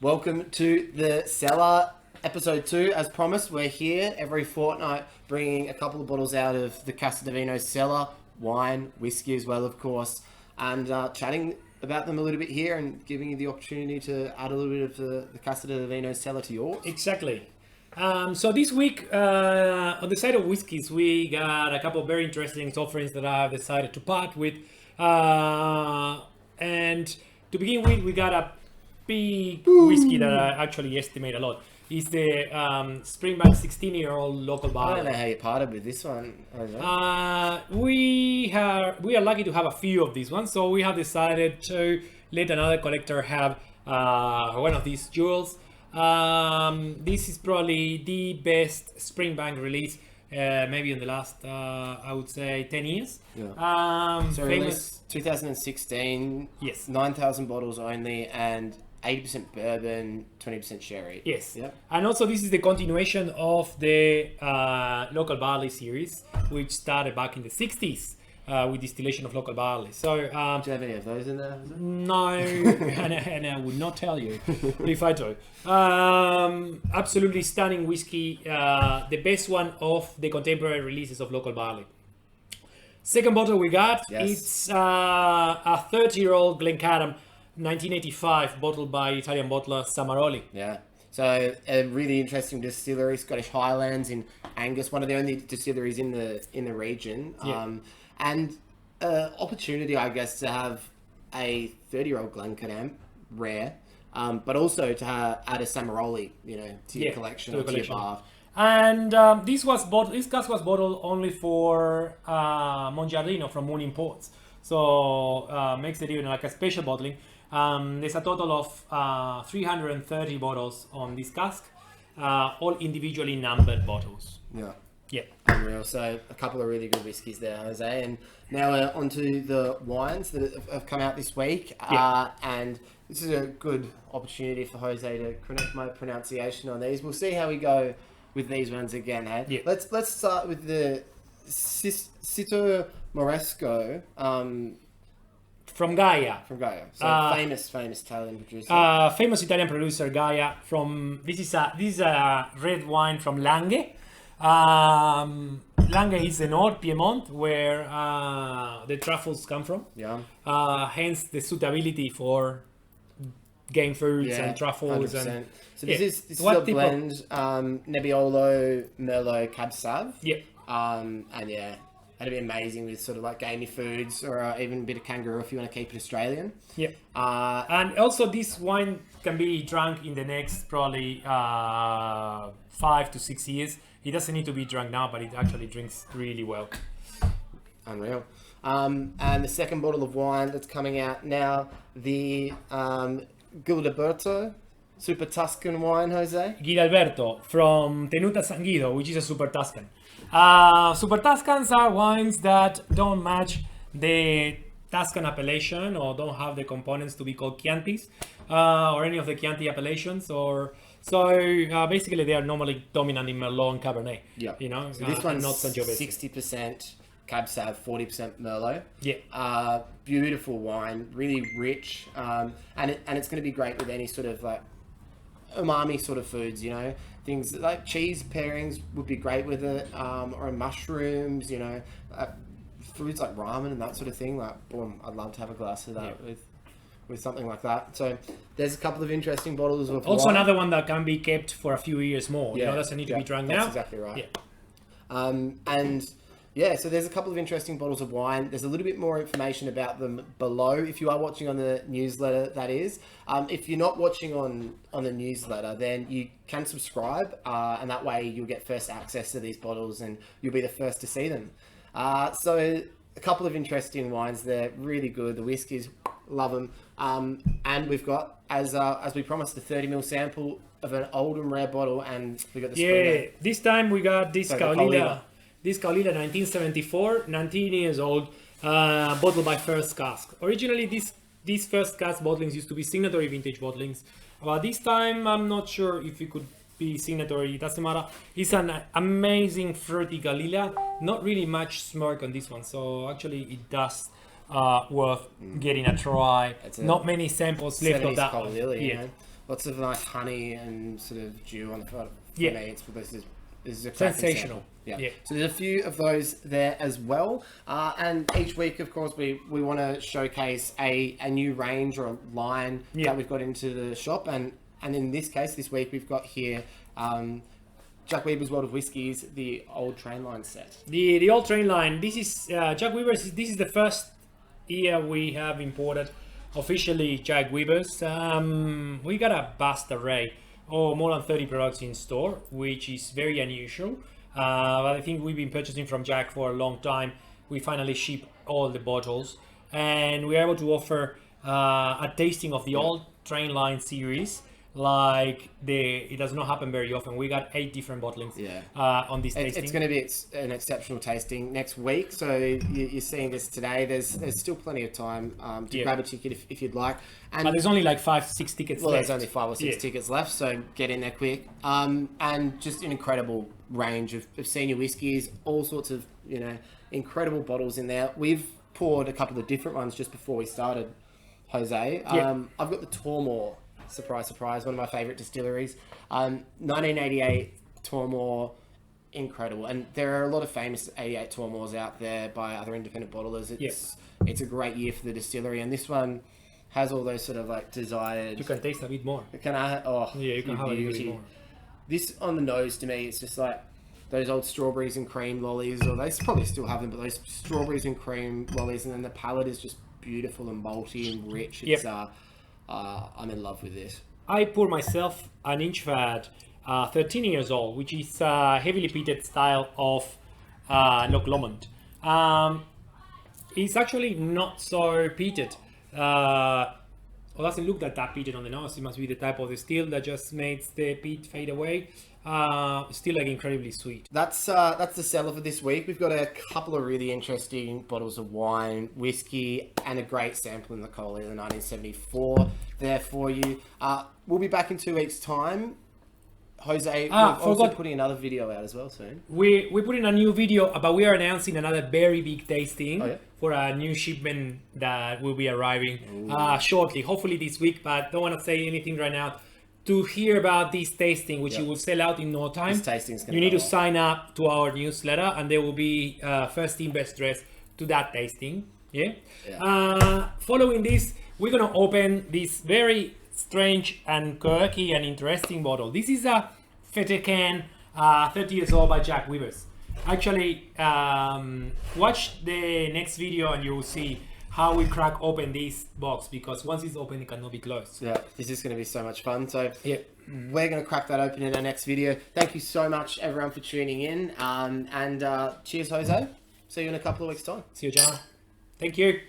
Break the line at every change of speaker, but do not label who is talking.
Welcome to the Cellar, episode 2. As promised, we're here every fortnight bringing a couple of bottles out of the Casa de Vino cellar, wine, whiskey as well, of course, and chatting about them a little bit here and giving you the opportunity to add a little bit of the Casa de Vino cellar to yours.
Exactly. So this week, on the side of whiskeys, we got a couple of very interesting offerings that I've decided to part with. And to begin with, we got a big whiskey that I actually estimate a lot. It's the Springbank 16-year-old local
I
barley.
don't know how you parted with this one, Jose.
We are lucky to have a few of these ones, so we have decided to let another collector have one of these jewels. This is probably the best Springbank release, maybe in the last, I would say, 10 years.
Yeah. So
Famous.
released 2016,
Yes.
9,000 bottles only, and 80% bourbon, 20% sherry.
Yes.
Yep.
And also this is the continuation of the local barley series, which started back in the 60s with distillation of local barley. So
Do you have any of those in there? Jose?
no, and I would not tell you if I do. Absolutely stunning whiskey, the best one of the contemporary releases of local barley. Second bottle we got,
Yes.
it's a 30-year-old Glencairn 1985, bottled by Italian bottler Samaroli.
Yeah. So a really interesting distillery, Scottish Highlands in Angus, one of the only distilleries in the region.
Yeah.
And opportunity, I guess, to have a 30-year-old Glencairn, rare, but also to add a Samaroli, to your collection
to
or
the
to your
collection.
bar.
And this cask was bottled only for Mongiardino from Moon Imports. So makes it even like a special bottling. There's a total of 330 bottles on this cask, all individually numbered bottles.
Yeah.
Yeah.
Unreal. So a couple of really good whiskies there, Jose. And now we're onto the wines that have come out this week.
Yeah.
And this is a good opportunity for Jose to correct my pronunciation on these. We'll see how we go with these ones again, eh?
Yeah.
Let's start with the Cito Moresco
From Gaia.
from Gaia. So famous Italian producer.
Famous Italian producer Gaia from this is a red wine from Langhe. Langhe is the North Piedmont where the truffles come from.
Yeah.
Hence the suitability for game foods and truffles
100%.
and
So this
yeah.
is
What
a
type of-
blend, Nebbiolo, Merlot, Cab Sav.
yeah.
And yeah, that'd be amazing with sort of like gamey foods or even a bit of kangaroo if you want to keep it Australian.
Yeah.
Uh,
And also this wine can be drunk in the next probably 5 to 6 years. It doesn't need to be drunk now, but it actually drinks really well.
Unreal. And the second bottle of wine that's coming out now, the Gilberto Super Tuscan wine, Jose.
Gilberto from Tenuta San Guido, which is a Super Tuscan. Super Tuscans are wines that don't match the Tuscan appellation or don't have the components to be called Chiantis or any of the Chianti appellations. Basically, they are normally dominant in Merlot and Cabernet.
Yeah. So this
and
one's
not Sangiovese.
60% Cab Sav, 40% Merlot.
Yeah.
Beautiful wine, really rich, and it's going to be great with any sort of like umami sort of foods, things like cheese pairings would be great with it, or mushrooms, foods like ramen and that sort of thing. Like, boom, I'd love to have a glass of that with something like that. So there's a couple of interesting bottles of
Also
wine.
another one that can be kept for a few years more. Doesn't need to be drunk
that's
now.
exactly right.
Yeah.
And yeah, so there's a couple of interesting bottles of wine. There's a little bit more information about them below. If you are watching on the newsletter, that is. If you're not watching on the newsletter, then you can subscribe, and that way you'll get first access to these bottles and you'll be the first to see them. So a couple of interesting wines there, really good. The whiskies, love them. And we've got, as we promised, the 30ml sample of an old and rare bottle, and we got the Springer.
This time we got this
So the
Caolilla.
Caolilla.
This Caolilla 1974, 19 years old, bottled by First Cask. Originally, these First Cask bottlings used to be signatory vintage bottlings. But this time, I'm not sure if it could be signatory. It doesn't matter. It's an amazing fruity Caolilla. Not really much smirk on this one, so actually it does worth getting a try.
It's a
Not many samples left of
70s
that
Cold
one.
Lily,
Yeah.
Lots of nice honey and sort of dew on the front. For
Yeah.
me, this is a cracking
Sensational.
sample. Yeah.
Yeah.
So there's a few of those there as well. And each week, of course, we want to showcase a new range or a line
Yeah.
that we've got into the shop. And in this case, this week, we've got here Jack Weber's World of Whiskies, the old train line set.
The old train line. This is Jack Weber's. This is the first year we have imported officially Jack Weber's. We got a vast array, more than 30 products in store, which is very unusual. But I think we've been purchasing from Jack for a long time. We finally ship all the bottles, and we're able to offer a tasting of the old train line series. Like it does not happen very often. We got 8 different bottlings on this tasting.
It's going to be an exceptional tasting next week. So you're seeing this today. There's still plenty of time to grab a ticket if you'd like. And
But there's only like 5-6 tickets left.
there's only 5 or 6 tickets left, so get in there quick. And just an incredible range of senior whiskies, all sorts of incredible bottles in there. We've poured a couple of different ones just before we started, Jose. I've got the Tormore. Surprise, surprise, one of my favourite distilleries. 1988 Tormore, incredible. And there are a lot of famous 88 Tormores out there by other independent bottlers. It's a great year for the distillery, and this one has all those sort of like desired...
You can taste a bit more.
Can I? Oh,
Yeah, you can have a little bit more.
This on the nose to me, it's just like those old strawberries and cream lollies, or they probably still have them, but those strawberries and cream lollies, and then the palate is just beautiful and malty and rich. It's I'm in love with this.
I pour myself an Inchvad 13 years old, which is a heavily peated style of Loch Lomond. It's actually not so peated. It doesn't look that peated on the nose. It must be the type of the still that just makes the peat fade away. Still like incredibly sweet.
That's the seller for this week. We've got a couple of really interesting bottles of wine, whiskey, and a great sample in the Coley, the 1974 there for you. We'll be back in 2 weeks' time. Jose, we're also putting another video out as well soon.
We're putting a new video, but we are announcing another very big tasting
Oh,
for a new shipment that will be arriving shortly, hopefully this week, but don't want to say anything right now. To hear about this tasting, which you will sell out in no time,
This tasting's gonna
you need
go
to
off.
sign up to our newsletter, and there will be first in best dress to that tasting. Following this, we're gonna open this very strange and quirky and interesting bottle. This is a Fettercan 30 years old by Jack Weber's. Actually, watch the next video and you will see how we crack open this box, because once it's open, it cannot be closed.
Yeah, this is going to be so much fun. So we're going to crack that open in our next video. Thank you so much, everyone, for tuning in. And cheers, Jose. See you in a couple of weeks' time.
See you, John. Thank you.